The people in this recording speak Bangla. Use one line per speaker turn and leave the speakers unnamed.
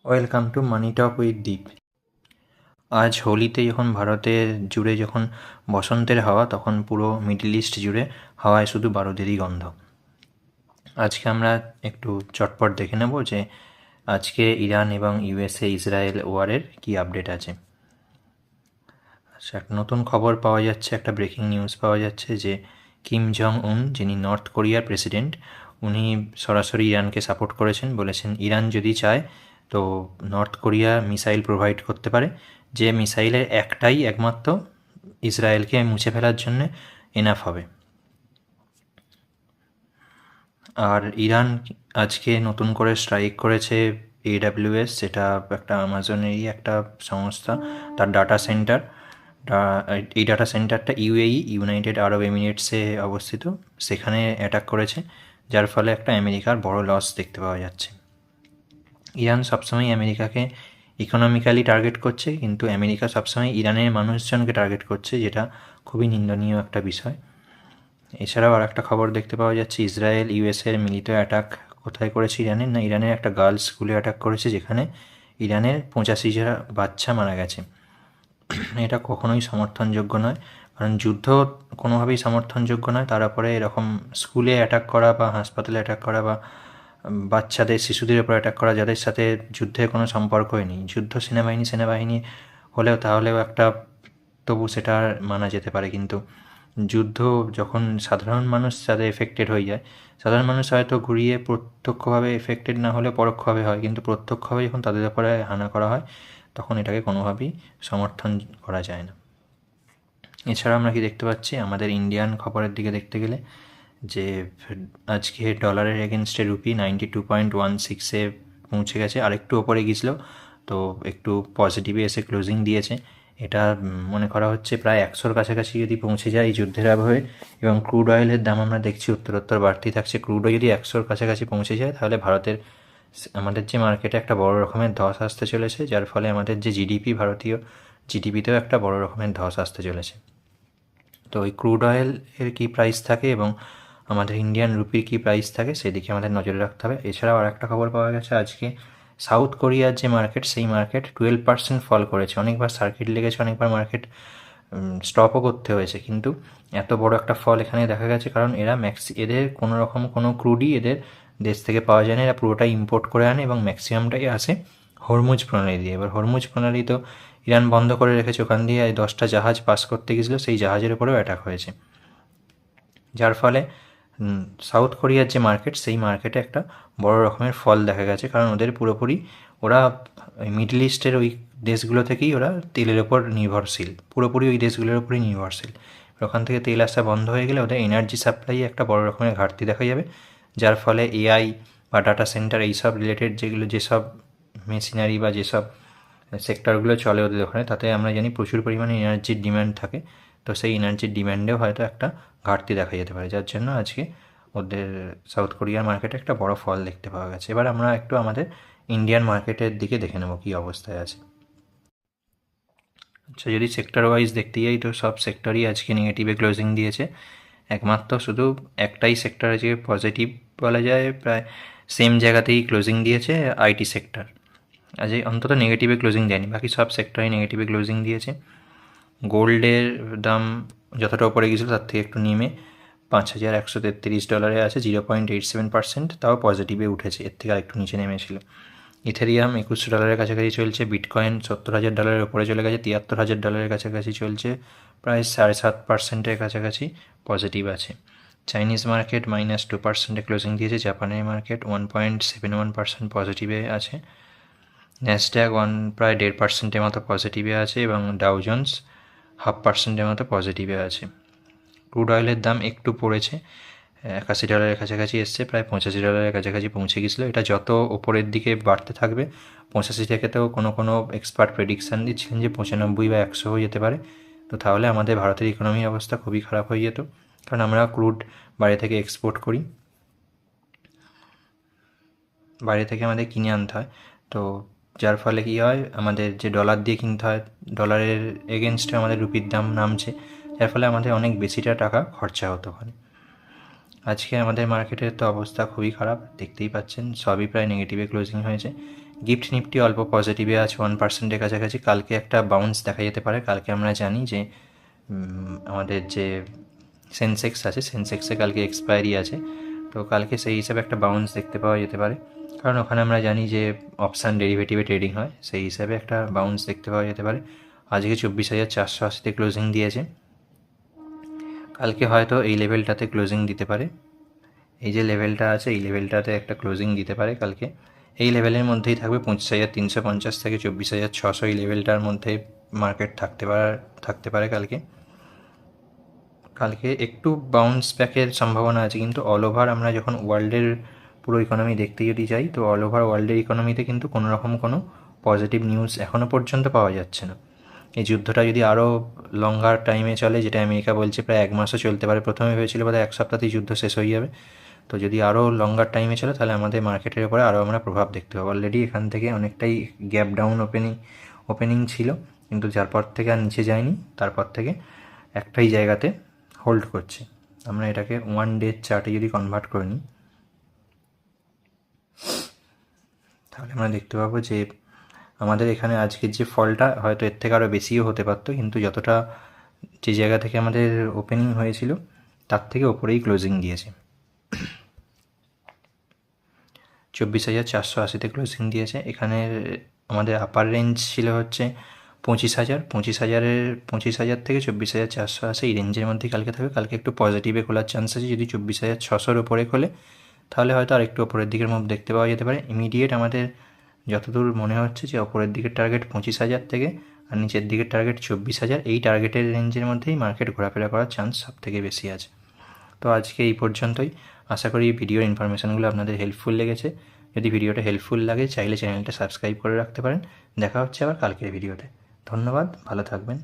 Welcome to money talk with Deep. আজ হোলিতে যখন ভারতের জুড়ে যখন বসন্তের হাওয়া, তখন পুরো মিডল ইস্ট জুড়ে হাওয়ায় শুধু বারুদেরই গন্ধ। আজকে আমরা একটু চটপট দেখে নেব যে আজকে ইরান এবং ইউএসএ ইসরায়েল ওয়ারের কি আপডেট আছে। আচ্ছা, একটা নতুন খবর পাওয়া যাচ্ছে, একটা ব্রেকিং নিউজ পাওয়া যাচ্ছে যে কিম জং উন, যিনি নর্থ কোরিয়ার প্রেসিডেন্ট, উনি সরাসরি ইরানকে সাপোর্ট করেছেন। বলেছেন ইরান যদি চায় তো নর্থ কোরিয়া মিসাইল প্রোভাইড করতে পারে, যে মিসাইলের একটাই একমাত্র ইসরায়েলকে মুছে ফেলার জন্য এনাফ হবে। আর ইরান আজকে নতুন করে স্ট্রাইক করেছে AWS, যেটা একটা আমাজনেরই একটা সংস্থা, তার ডাটা সেন্টার। এই ডাটা সেন্টারটা ইউনাইটেড আরব এমিরেটসে অবস্থিত, সেখানে অ্যাটাক করেছে, যার ফলে একটা আমেরিকার বড় লস দেখতে পাওয়া যাচ্ছে। ইরান সবসময় আমেরিকাকে ইকোনমিক্যালি টার্গেট করছে, কিন্তু আমেরিকা সবসময় ইরানের মানুষজনকে টার্গেট করছে, যেটা খুবই নিন্দনীয় একটা বিষয়। এছাড়াও আর একটা খবর দেখতে পাওয়া যাচ্ছে, ইসরায়েল ইউএসএর মিলিত অ্যাটাক কোথায় করেছে ইরানের একটা গার্লস স্কুলে অ্যাটাক করেছে, যেখানে ইরানের 85 বাচ্চা মারা গেছে। এটা কখনোই সমর্থনযোগ্য নয়, কারণ যুদ্ধ কোনোভাবেই সমর্থনযোগ্য নয়। তার উপরে এরকম স্কুলে অ্যাটাক করা বা হাসপাতালে অ্যাটাক করা বা বাচ্চাদের শিশুদের উপর অ্যাটাক করা, যাদের সাথে যুদ্ধের কোনো সম্পর্কই নেই। যুদ্ধ সেনাবাহিনী হলেও তাহলেও একটা তবু সেটা মানা যেতে পারে, কিন্তু যুদ্ধ যখন সাধারণ মানুষ যাদের এফেক্টেড হয়ে যায়, সাধারণ মানুষ হয়তো ঘুরিয়ে প্রত্যক্ষভাবে এফেক্টেড না হলে পরোক্ষভাবে হয়, কিন্তু প্রত্যক্ষভাবে যখন তাদের উপরে হানা করা হয়, তখন এটাকে কোনোভাবেই সমর্থন করা যায় না। এছাড়া আমরা কি দেখতে পাচ্ছি, আমাদের ইন্ডিয়ান খবরের দিকে দেখতে গেলে, যে আজকে ডলারের এগেনস্টে রুপি 92.16-এ পৌঁছে গেছে, আরেকটু ওপরে গিয়েছিল, তো একটু পজিটিভে এসে ক্লোজিং দিয়েছে। এটা মনে করা হচ্ছে প্রায় 100-র কাছাকাছি যদি পৌঁছে যায় এই যুদ্ধের আবহে, এবং ক্রুড অয়েলের দাম আমরা দেখছি উত্তরোত্তর বাড়তেই থাকছে। ক্রুড অয়েল যদি 100-র কাছাকাছি পৌঁছে যায়, তাহলে আমাদের যে মার্কেটে একটা বড় রকমের ধস আসতে চলেছে, যার ফলে আমাদের যে জিডিপি, ভারতীয় জিডিপিতেও একটা বড় রকমের ধস আসতে চলেছে। তো ওই ক্রুড অয়েল এর কী প্রাইস থাকে এবং আমাদের ইন্ডিয়ান রুপির কী প্রাইস থাকে, সেদিকে আমাদের নজরে রাখতে হবে। এছাড়াও আর একটা খবর পাওয়া গেছে আজকে, সাউথ কোরিয়ার যে মার্কেট, সেই মার্কেট 12% ফল করেছে। অনেকবার সার্কিট লেগেছে, অনেকবার মার্কেট স্টপও করতে হয়েছে, কিন্তু এত বড় একটা ফল এখানে দেখা গেছে কারণ এদের কোনো রকম কোনো ক্রুডই এদের দেশ থেকে পাওয়া যায় না, এরা পুরোটাই ইম্পোর্ট করে আনে, এবং ম্যাক্সিমামটাই আসে হরমুজ প্রণালী দিয়ে। এবার হরমুজ প্রণালী তো ইরান বন্ধ করে রেখেছে, ওখান দিয়ে 10টা জাহাজ পাস করতে গেছিলো, সেই জাহাজের উপরেও অ্যাটাক হয়েছে, যার ফলে সাউথ কোরিয়ার যে মার্কেট, সেই মার্কেটে একটা বড় রকমের ফল দেখা গেছে, কারণ ওদের পুরোপুরি ওরা মিডল ইস্টের ওই দেশগুলো থেকেই ওরা তেলের ওপর নির্ভরশীল, পুরোপুরি ওই দেশগুলোর ওপরই নির্ভরশীল। ওখান থেকে তেল আসা বন্ধ হয়ে গেলে ওদের এনার্জি সাপ্লাই একটা বড় রকমের ঘাটতি দেখা যাবে, যার ফলে এআই বা ডাটা সেন্টার এইসব রিলেটেড যেসব মেশিনারি বা যেসব সেক্টরগুলো চলে ওদের ওখানে, তাতে আমরা জানি প্রচুর পরিমাণে এনার্জির ডিম্যান্ড থাকে। তো সেই এনার্জির ডিম্যান্ডেও হয়তো একটা ঘাটতি দেখা যেতে পারে, যার জন্য আজকে ওদের সাউথ কোরিয়ার মার্কেটে একটা বড় ফল দেখতে পাওয়া গেছে। এবার আমরা একটু আমাদের ইন্ডিয়ান মার্কেটের দিকে দেখে নেব কী অবস্থায় আছে। আচ্ছা, যদি সেক্টর ওয়াইজ দেখতে যাই, তো সব সেক্টরই আজকে নেগেটিভে ক্লোজিং দিয়েছে। একমাত্র শুধু একটাই সেক্টর আজকে পজিটিভ বলা যায়, প্রায় সেম জায়গাতেই ক্লোজিং দিয়েছে, আইটি সেক্টর। আজ অন্তত নেগেটিভে ক্লোজিং দেয়নি, বাকি সব সেক্টরে নেগেটিভে ক্লোজিং দিয়েছে। গোল্ডের দাম যতটা ওপরে গিয়েছিল তার থেকে একটু নেমে $5,133 আছে, 0.87%, তাও পজিটিভে উঠেছে, এর থেকে আরেকটু নিচে নেমেছিল। ইথেরিয়াম $2100 কাছাকাছি চলছে, বিটকয়েন $70,000 ওপরে চলে গেছে, $73,000 কাছাকাছি চলছে, প্রায় 7.5%-এর কাছাকাছি পজিটিভ আছে। চাইনিজ মার্কেট -2%-এ ক্লোজিং দিয়েছে, জাপানের মার্কেট 1.71% পজিটিভে আছে, ন্যাসড্যাক প্রায় 1.5%-এর মতো পজিটিভে আছে, এবং ডাউ জোন্স 0.5%-এর মতো পজিটিভে আছে। ক্রুড অয়েলের দাম একটু পড়েছে, $81 কাছাকাছি এসছে, প্রায় $85 কাছাকাছি পৌঁছে গেছিলো। এটা যত ওপরের দিকে বাড়তে থাকবে, 85 থেকেও কোনো এক্সপার্ট প্রেডিকশান দিচ্ছিলেন যে 95 বা 100 হয়ে যেতে পারে। তো তাহলে আমাদের ভারতের ইকোনমির অবস্থা খুবই খারাপ হয়ে যেত, কারণ আমরা ক্রুড বাইরে থেকে এক্সপোর্ট করি, বাইরে থেকে আমাদের কিনে আনতে হয়। তো যার ফলে কী হয়, আমাদের যে ডলার দিয়ে কিনতে হয়, ডলারের এগেনস্টে আমাদের রুপির দাম নামছে, যার ফলে আমাদের অনেক বেশিটা টাকা খরচা হতো ওখানে। আজকে আমাদের মার্কেটের তো অবস্থা খুবই খারাপ, দেখতেই পাচ্ছেন সবই প্রায় নেগেটিভে ক্লোজিং হয়েছে। গিফট নিফটি অল্প পজিটিভে আছে 1%-এর কাছাকাছি। কালকে একটা বাউন্স দেখা যেতে পারে। কালকে আমরা জানি যে আমাদের যে সেন্সেক্স আছে, সেন্সেক্সে কালকে এক্সপায়ারি আছে, তো কালকে সেই হিসাবে একটা বাউন্স দেখতে পাওয়া যেতে পারে, কারণ ওখানে আমরা জানি যে অপশান ডেরিভেটিভে ট্রেডিং হয়, সেই হিসাবে একটা বাউন্স দেখতে পাওয়া যেতে পারে। আজকে 24,480-তে ক্লোজিং দিয়েছে, কালকে হয়তো এই লেভেলটাতে ক্লোজিং দিতে পারে। এই যে লেভেলটা আছে এই লেভেলটাতে একটা ক্লোজিং দিতে পারে কালকে। এই লেভেলের মধ্যেই থাকবে 25,350 থেকে 24,600, এই লেভেলটার মধ্যে মার্কেট থাকতে পারে কালকে। কালকে একটু বাউন্স ব্যাকের সম্ভাবনা আছে, কিন্তু অল ওভার আমরা যখন ওয়ার্ল্ডের পুরো ইকোনমি দেখতে যদি যাই, তো অল ওভার ওয়ার্ল্ডের ইকোনমিতে কিন্তু কোনো রকম কোনো পজিটিভ নিউজ এখনও পর্যন্ত পাওয়া যাচ্ছে না। এই যুদ্ধটা যদি আরও লঙ্গার টাইমে চলে, যেটা আমেরিকা বলছে প্রায় 1 মাসও চলতে পারে, প্রথমে ভেবেছিল বোধহয় 1 সপ্তাহতেই যুদ্ধ শেষ হয়ে যাবে, তো যদি আরও লঙ্গার টাইমে চলে তাহলে আমাদের মার্কেটের উপরে আরও আমরা প্রভাব দেখতে পাবো। অলরেডি এখান থেকে অনেকটাই গ্যাপ ডাউন ওপেনিং ছিল, কিন্তু যার পর থেকে আর নিচে যায়নি, তারপর থেকে একটাই জায়গাতে হোল্ড করছে। আমরা এটাকে 1 ডে চার্টে যদি কনভার্ট করে নিই, তাহলে আমরা দেখতে পাবো যে আমাদের এখানে আজকের যে ফলটা হয়তো এর থেকে আরও বেশিও হতে পারতো, কিন্তু যতটা যে জায়গা থেকে আমাদের ওপেনিং হয়েছিল তার থেকে ওপরেই ক্লোজিং দিয়েছে। 24,480-তে ক্লোজিং দিয়েছে। এখানের আমাদের আপার রেঞ্জ ছিল হচ্ছে 25,000, 25,000 থেকে 24,480, এই রেঞ্জের মধ্যেই কালকে থাকবে। কালকে একটু পজিটিভে খোলার চান্স আছে, যদি 24,600-র ওপরে খোলে তাহলে হয়তো আর একটু ওপরের দিকের মুভ দেখতে পাওয়া যেতে পারে। ইমিডিয়েট আমাদের যতদূর মনে হচ্ছে যে ওপরের দিকের টার্গেট 25,000 থেকে, আর নিচের দিকের টার্গেট 24,000, এই টার্গেটের রেঞ্জের মধ্যেই মার্কেট ঘোরাফেরা করার চান্স সব থেকে বেশি আছে। তো আজকে এই পর্যন্তই। আশা করি ভিডিওর ইনফরমেশানগুলো আপনাদের হেল্পফুল লেগেছে। যদি ভিডিওটা হেল্পফুল লাগে চাইলে চ্যানেলটা সাবস্ক্রাইব করে রাখতে পারেন। দেখা হচ্ছে আবার কালকের ভিডিওতে। ধন্যবাদ, ভালো থাকবেন।